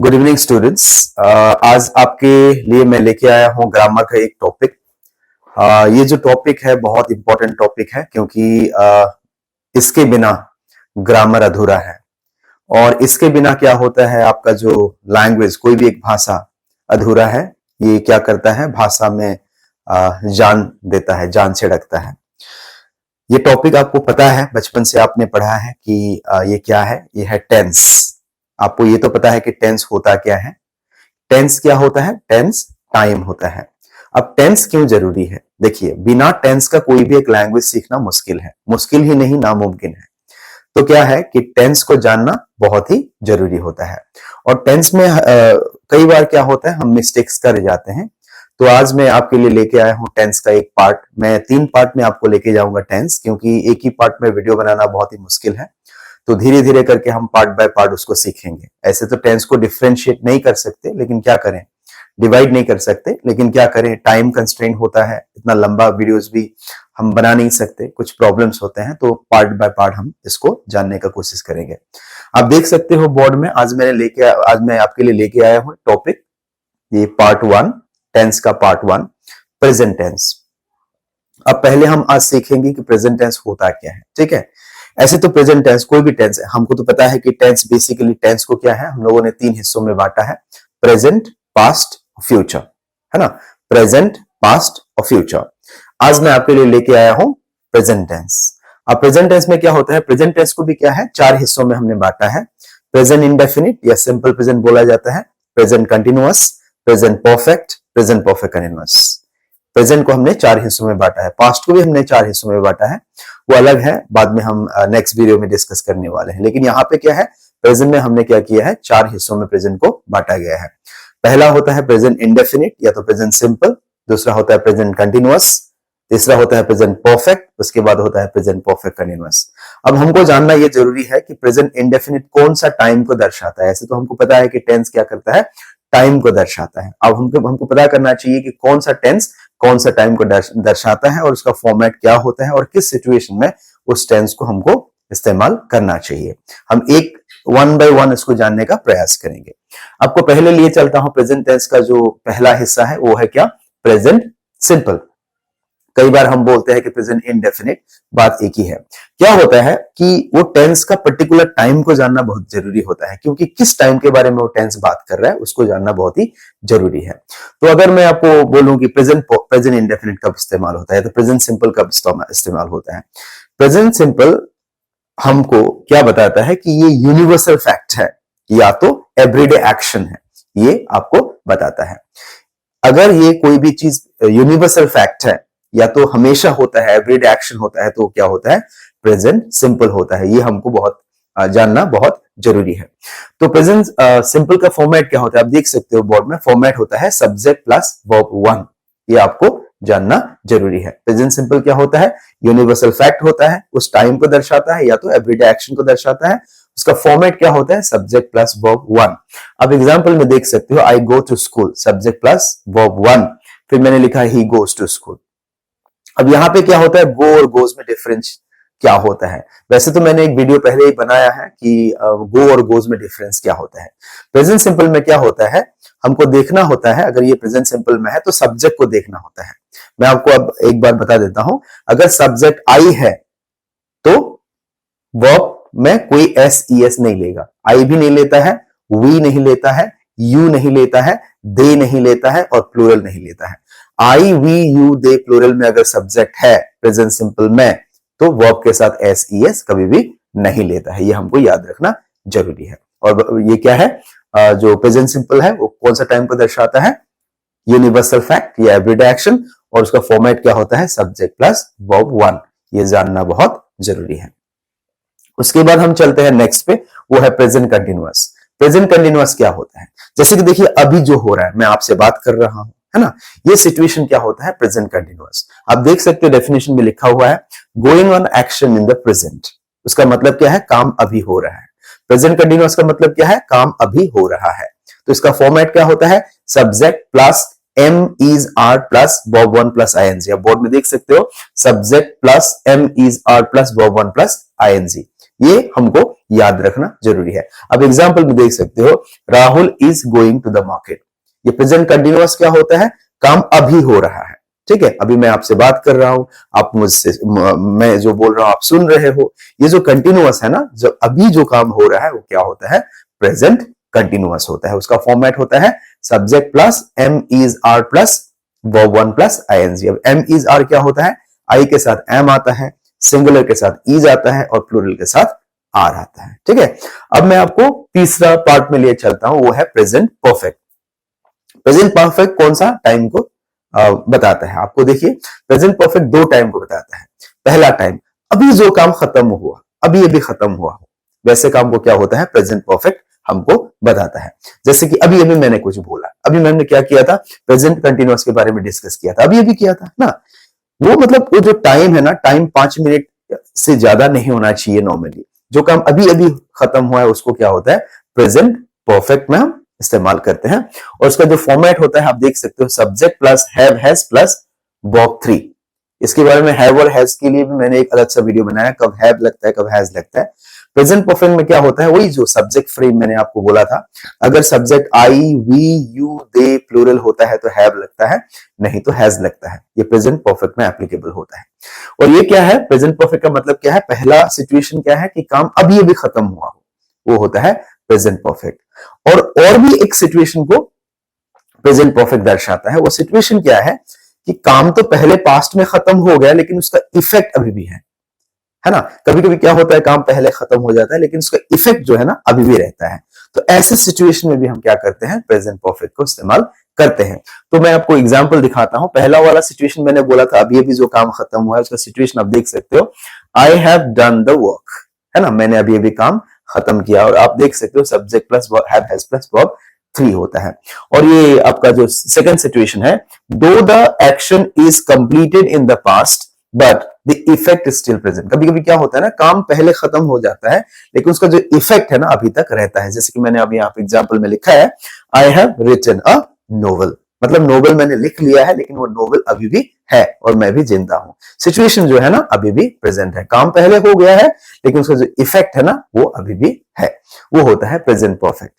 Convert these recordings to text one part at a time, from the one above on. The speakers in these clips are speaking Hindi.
Good evening students. आज आपके लिए मैं लेके आया हूं ग्रामर का एक टॉपिक। ये जो टॉपिक है बहुत इंपॉर्टेंट टॉपिक है क्योंकि इसके बिना ग्रामर अधूरा है। और इसके बिना क्या होता है, आपका जो लैंग्वेज, कोई भी एक भाषा अधूरा है। ये क्या करता है, भाषा में जान देता है, जान छिड़कता है। ये टॉपिक आपको पता है, बचपन से आपने पढ़ा है कि ये क्या है, ये है टेंस। आपको ये तो पता है कि टेंस होता क्या है। टेंस क्या होता है? टेंस टाइम होता है। अब टेंस क्यों जरूरी है? देखिए, बिना टेंस का कोई भी एक लैंग्वेज सीखना मुश्किल है, मुश्किल ही नहीं नामुमकिन है। तो क्या है कि टेंस को जानना बहुत ही जरूरी होता है। और टेंस में कई बार क्या होता है, हम मिस्टेक्स कर जाते हैं। तो आज मैं आपके लिए लेके आया हूं टेंस का एक पार्ट। मैं 3 पार्ट में आपको लेके जाऊंगा टेंस, क्योंकि एक ही पार्ट में वीडियो बनाना बहुत ही मुश्किल है। तो धीरे धीरे करके हम पार्ट बाय पार्ट उसको सीखेंगे। ऐसे तो टेंस को डिफरेंशिएट नहीं कर सकते, लेकिन क्या करें, डिवाइड नहीं कर सकते, लेकिन क्या करें, टाइम कंस्ट्रेंट होता है, इतना लंबा वीडियोस भी हम बना नहीं सकते, कुछ प्रॉब्लम्स होते हैं। तो पार्ट बाय पार्ट हम इसको जानने का कोशिश करेंगे। आप देख सकते हो बोर्ड में, आज मैं आपके लिए लेके आया हूं टॉपिक, ये पार्ट 1, टेंस का पार्ट 1, प्रेजेंट टेंस। अब पहले हम आज सीखेंगे कि प्रेजेंट टेंस होता क्या है। ठीक है, ऐसे तो प्रेजेंट टेंस कोई भी टेंस है, हमको तो पता है कि टेंस बेसिकली, टेंस को क्या है, हम लोगों ने 3 हिस्सों में बांटा है, प्रेजेंट, पास्ट, फ्यूचर, है ना। प्रेजेंट, पास्ट और फ्यूचर। आज मैं आपके लिए लेके आया हूं प्रेजेंट टेंस। अब प्रेजेंट टेंस में क्या होता है, प्रेजेंट टेंस को भी क्या है, 4 हिस्सों में हमने बांटा है। प्रेजेंट इंडेफिनिट या सिंपल प्रेजेंट बोला जाता है, present continuous, present perfect, present perfect continuous. Present को हमने 4 हिस्सों में बांटा है। पास्ट को भी हमने 4 हिस्सों में बांटा है, वो अलग है, बाद में हम नेक्स्ट वीडियो में डिस्कस करने वाले हैं। लेकिन यहाँ पे क्या है, प्रेजेंट में हमने क्या किया है, 4 हिस्सों में प्रेजेंट को बांटा गया है। पहला होता है प्रेजेंट इंडेफिनिट या तो प्रेजेंट सिंपल, दूसरा होता है प्रेजेंट कंटिन्यूअस, तीसरा होता है प्रेजेंट परफेक्ट, उसके बाद होता है प्रेजेंट परफेक्ट कंटिन्यूअस। अब हमको जानना ये जरूरी है कि प्रेजेंट इंडेफिनिट कौन सा टाइम को दर्शाता है। ऐसे तो हमको पता है कि टेंस क्या करता है, टाइम को दर्शाता है। अब हमको पता करना चाहिए कि कौन सा टेंस कौन सा टाइम को दर्शाता है और उसका फॉर्मेट क्या होता है और किस सिचुएशन में उस टेंस को हमको इस्तेमाल करना चाहिए। हम एक 1 by 1 इसको जानने का प्रयास करेंगे। आपको पहले लिए चलता हूं, प्रेजेंट टेंस का जो पहला हिस्सा है वो है क्या, प्रेजेंट सिंपल। कई बार हम बोलते हैं कि प्रेजेंट इंडेफिनिट, बात एक ही है। क्या होता है कि वो टेंस का पर्टिकुलर टाइम को जानना बहुत जरूरी होता है, क्योंकि किस टाइम के बारे में वो टेंस बात कर रहा है उसको जानना बहुत ही जरूरी है। तो अगर मैं आपको बोलूं कि प्रेजेंट इंडेफिनिट कब इस्तेमाल होता है, तो प्रेजेंट सिंपल कब इस्तेमाल होता है। प्रेजेंट सिंपल हमको क्या बताता है कि ये यूनिवर्सल फैक्ट है या तो एवरीडे एक्शन है, ये आपको बताता है। अगर ये कोई भी चीज यूनिवर्सल फैक्ट है या तो हमेशा होता है, एवरीडे एक्शन होता है, तो क्या होता है, प्रेजेंट सिंपल होता है। ये हमको बहुत जानना बहुत जरूरी है। तो प्रेजेंट सिंपल का फॉर्मेट क्या होता है, आप देख सकते हो बोर्ड में, फॉर्मेट होता है सब्जेक्ट प्लस वर्ब 1। ये आपको जानना जरूरी है। प्रेजेंट सिंपल क्या होता है, यूनिवर्सल फैक्ट होता है, उस टाइम को दर्शाता है या तो एवरीडे एक्शन को दर्शाता है। उसका फॉर्मेट क्या होता है, सब्जेक्ट प्लस वर्ब 1। अब एग्जांपल में देख सकते हो, I go to school, subject plus verb 1, फिर मैंने लिखा ही गोज टू स्कूल। अब यहाँ पे क्या होता है, गो और गोज में डिफरेंस क्या होता है। वैसे तो मैंने एक वीडियो पहले ही बनाया है कि गो और गोज में डिफरेंस क्या होता है। प्रेजेंट सिंपल में क्या होता है, हमको देखना होता है, अगर ये प्रेजेंट सिंपल में है तो सब्जेक्ट को देखना होता है। मैं आपको अब एक बार बता देता हूं, अगर सब्जेक्ट आई है तो वर्ब में कोई एस ई एस नहीं लेगा, आई भी नहीं लेता है, वी नहीं लेता है, यू नहीं लेता है, दे नहीं लेता है और प्लूरल नहीं लेता है। आई, वी, यू, दे प्लूरल में अगर सब्जेक्ट है प्रेजेंट सिंपल में, तो वर्ब के साथ एस ई एस कभी भी नहीं लेता है। ये हमको याद रखना जरूरी है। और ये क्या है, जो प्रेजेंट सिंपल है वो कौन सा टाइम को दर्शाता है, यूनिवर्सल फैक्ट या एवरीडे एक्शन, और उसका फॉर्मेट क्या होता है, सब्जेक्ट प्लस वर्ब 1। ये जानना बहुत जरूरी है। उसके बाद हम चलते हैं नेक्स्ट पे, वो है प्रेजेंट कंटिन्यूअस। प्रेजेंट कंटिन्यूअस क्या होता है, जैसे कि देखिए अभी जो हो रहा है, मैं आपसे बात कर रहा हूं, है ना, ये सिचुएशन क्या होता है, प्रेजेंट कंटिन्यूअस। आप देख सकते हो डेफिनेशन में लिखा हुआ है, going on action in the present. उसका मतलब क्या है, काम अभी हो रहा है। प्रेजेंट कंटिन्यूअस का मतलब क्या है, काम अभी हो रहा है। तो इसका फॉर्मेट क्या होता है, subject plus am is are plus verb 1 plus ING. आप बोर्ड में देख सकते हो, subject plus am is are plus verb 1 plus ING. ये हमको याद रखना जरूरी है। अब एग्जाम्पल में देख सकते हो, Rahul is going to the market. ये प्रेजेंट कंटिन्यूअस क्या होता है, काम अभी हो रहा है, ठीक है, अभी मैं आपसे बात कर रहा हूं, आप मुझसे मैं जो बोल रहा हूं आप सुन रहे हो। ये जो कंटिन्यूअस है ना, जो अभी जो काम हो रहा है वो क्या होता है, प्रेजेंट कंटिन्यूअस होता है। उसका फॉर्मेट होता है subject plus am is are plus verb one plus ING. अब एम इज आर क्या होता है, आई के साथ एम आता है, सिंगुलर के साथ इज आता है और प्लूरल के साथ आर आता है, ठीक है। अब मैं आपको तीसरा पार्ट में लिए चलता हूं, वो है प्रेजेंट परफेक्ट। प्रेजेंट परफेक्ट कौन सा, टाइम को बताता है। आपको देखिए, प्रेजेंट परफेक्ट दो टाइम को बताता है। पहला टाइम, अभी जो काम खत्म हुआ, अभी अभी खत्म हुआ हो, वैसे काम को क्या होता है, प्रेजेंट परफेक्ट हमको बताता है। जैसे कि अभी अभी मैंने कुछ बोला, अभी मैंने क्या किया था, प्रेजेंट कंटिन्यूअस के बारे में डिस्कस किया था, अभी अभी किया था ना। वो मतलब वो जो टाइम है ना, टाइम 5 मिनट से ज्यादा नहीं होना चाहिए नॉर्मली। जो काम अभी अभी खत्म हुआ है उसको क्या होता है, प्रेजेंट परफेक्ट में हम इस्तेमाल करते हैं। और उसका जो फॉर्मेट होता है आप देख सकते हो, subject plus have has plus verb 3। इसके बारे में हैव और हैज के लिए भी मैंने एक अलग सा वीडियो बनाया, कब हैव लगता है कब हैज लगता है। प्रेजेंट परफेक्ट में क्या होता है, वही जो सब्जेक्ट फ्रेम मैंने आपको बोला था, अगर subject I we you they plural होता है तो हैव लगता है, नहीं तो हैज लगता है। ये प्रेजेंट परफेक्ट में एप्लीकेबल होता है। और ये क्या है, प्रेजेंट परफेक्ट का मतलब क्या है, पहला सिचुएशन क्या है कि काम अभी अभी खत्म हुआ हो, वो होता है प्रेजेंट परफेक्ट। और भी एक सिचुएशन को प्रेजेंट परफेक्ट दर्शाता है। वो सिचुएशन क्या है कि काम तो पहले पास्ट में खत्म हो गया लेकिन उसका इफेक्ट अभी भी है ना। कभी कभी क्या होता है, काम पहले खत्म हो जाता है लेकिन उसका इफेक्ट जो है ना अभी भी रहता है। तो ऐसे सिचुएशन में भी हम क्या करते हैं, प्रेजेंट परफेक्ट को इस्तेमाल करते हैं। तो मैं आपको एग्जांपल दिखाता हूं। पहला वाला सिचुएशन मैंने बोला था, अभी अभी जो काम खत्म हुआ है उसका सिचुएशन आप देख सकते हो, I have done the work, है ना, मैंने अभी अभी काम खत्म किया। और आप देख सकते हो subject plus have has plus verb 3 होता है। और ये आपका जो सेकंड सिचुएशन है, दो the action is completed in the past but the effect is still present. कभी कभी क्या होता है ना, काम पहले खत्म हो जाता है लेकिन उसका जो इफेक्ट है ना अभी तक रहता है। जैसे कि मैंने अभी यहाँ पे एग्जाम्पल में लिखा है, I have written a novel, मतलब नोवेल मैंने लिख लिया है लेकिन वो नोवेल अभी भी है और मैं भी जिंदा हूं। सिचुएशन जो है ना अभी भी प्रेजेंट है, काम पहले हो गया है लेकिन उसका जो इफेक्ट है ना वो अभी भी है, वो होता है प्रेजेंट परफेक्ट।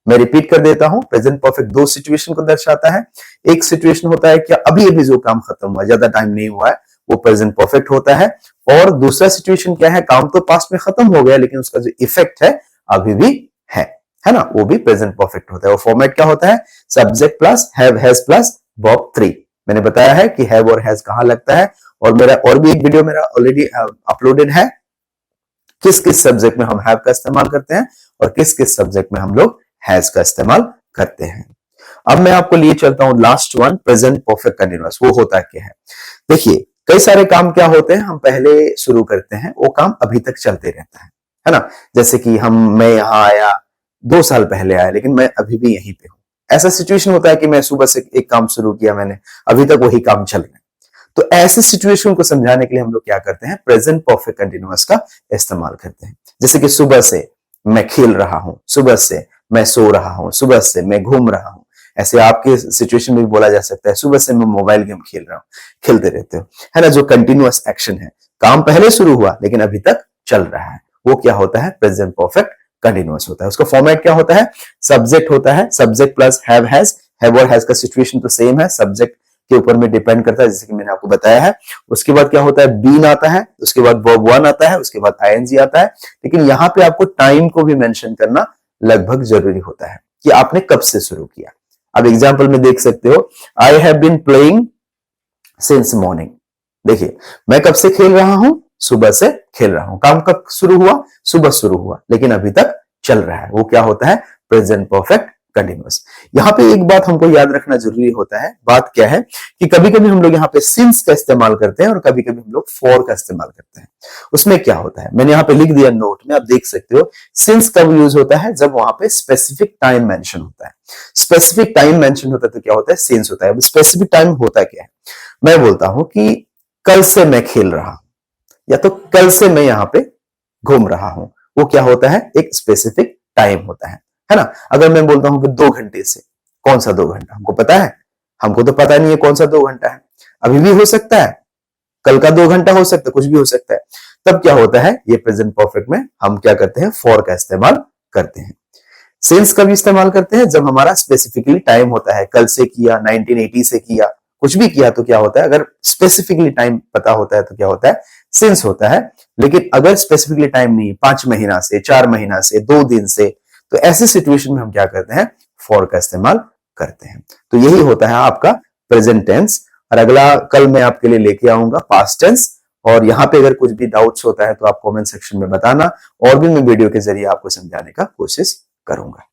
मैं रिपीट कर देता हूं, प्रेजेंट परफेक्ट दो सिचुएशन को दर्शाता है। एक सिचुएशन होता है कि अभी अभी जो काम खत्म हुआ, ज्यादा टाइम नहीं हुआ है, वो प्रेजेंट परफेक्ट होता है। और दूसरा सिचुएशन क्या है, काम तो पास्ट में खत्म हो गया लेकिन उसका जो इफेक्ट है अभी भी है ना, वो भी प्रेजेंट परफेक्ट होता है। वो फॉर्मेट क्या होता है, subject plus have has plus verb 3। मैंने बताया है कि हैव और हैज कहां लगता है, और मेरा और भी एक वीडियो मेरा ऑलरेडी अपलोडेड है, किस किस सब्जेक्ट में हम हैव का इस्तेमाल करते हैं और किस किस सब्जेक्ट में हम लोग हैज का इस्तेमाल करते हैं। अब मैं आपको लिए चलता हूं last one, present perfect continuous. वो होता क्या है, देखिए कई सारे काम क्या होते हैं, हम पहले शुरू करते हैं, वो काम अभी तक चलते रहता है ना। जैसे कि मैं यहां आया 2 साल पहले आया लेकिन मैं अभी भी यहीं पे हूं। ऐसा सिचुएशन होता है कि मैं सुबह से एक काम शुरू किया मैंने, अभी तक वही काम चल रहा है। तो ऐसे सिचुएशन को समझाने के लिए हम लोग क्या करते हैं, प्रेजेंट परफेक्ट कंटीन्यूअस का इस्तेमाल करते हैं। जैसे कि सुबह से मैं खेल रहा हूं, सुबह से मैं सो रहा हूं, सुबह से मैं घूम रहा हूं। ऐसे आपके सिचुएशन में भी बोला जा सकता है, सुबह से मैं मोबाइल गेम खेल रहा हूं, खेलते रहते हो, है ना। जो कंटिन्यूअस एक्शन है, काम पहले शुरू हुआ लेकिन अभी तक चल रहा है, वो क्या होता है, प्रेजेंट परफेक्ट कंटिन्यूअस होता है। उसका फॉर्मेट क्या होता है, सब्जेक्ट होता है, subject plus have has. Have और हैज का सिचुएशन तो सेम है, सब्जेक्ट के ऊपर में डिपेंड करता है, जैसे कि मैंने आपको बताया है। उसके बाद क्या होता है, बीन आता है, उसके बाद वर्ब 1 आता है, उसके बाद आईएनजी आता है। लेकिन यहां पे आपको टाइम को भी मेंशन करना लगभग जरूरी होता है कि आपने कब से शुरू किया। अब एग्जांपल में देख सकते हो, I have been playing since morning. देखिए मैं कब से खेल रहा हूं, सुबह से खेल रहा हूं। काम कब शुरू हुआ, सुबह शुरू हुआ लेकिन अभी तक चल रहा है, वो क्या होता है, प्रेजेंट परफेक्ट कंटीन्यूअस। यहां पे एक बात हमको याद रखना जरूरी होता है। बात क्या है कि कभी कभी हम लोग यहाँ पे सिंस का इस्तेमाल करते हैं और कभी कभी हम लोग फॉर का इस्तेमाल करते हैं। उसमें क्या होता है, मैंने यहाँ पे लिख दिया नोट में, आप देख सकते हो। सिंस कब यूज होता है, जब वहां पे स्पेसिफिक टाइम मेंशन होता है। स्पेसिफिक टाइम मेंशन होता है तो क्या होता है, सिंस होता है। स्पेसिफिक टाइम होता क्या है, मैं बोलता हूं कि कल से मैं खेल रहा हूं या तो कल से मैं यहाँ पे घूम रहा हूं, वो क्या होता है, एक स्पेसिफिक टाइम होता है ना। अगर मैं बोलता हूं कि 2 घंटे से, कौन सा 2 घंटा, हमको पता है, हमको तो पता नहीं है कौन सा 2 घंटा है। अभी भी हो सकता है, कल का 2 घंटा हो सकता है, कुछ भी हो सकता है। तब क्या होता है, ये प्रेजेंट परफेक्ट में हम क्या करते हैं, फॉर का इस्तेमाल करते हैं। सिंस कभी इस्तेमाल करते हैं, जब हमारा स्पेसिफिकली टाइम होता है, कल से किया, 1980 से किया, कुछ भी किया तो क्या होता है, अगर स्पेसिफिकली टाइम पता होता है तो क्या होता है, सिंस होता है। लेकिन अगर स्पेसिफिकली टाइम नहीं, 5 महीना से, 4 महीना से, 2 दिन से, तो ऐसे सिचुएशन में हम क्या करते हैं, फॉर का इस्तेमाल करते हैं। तो यही होता है आपका प्रेजेंट टेंस। और अगला कल मैं आपके लिए लेके आऊंगा पास्ट टेंस। और यहाँ पे अगर कुछ भी डाउट्स होता है तो आप कमेंट सेक्शन में बताना, और भी मैं वीडियो के जरिए आपको समझाने का कोशिश करूंगा।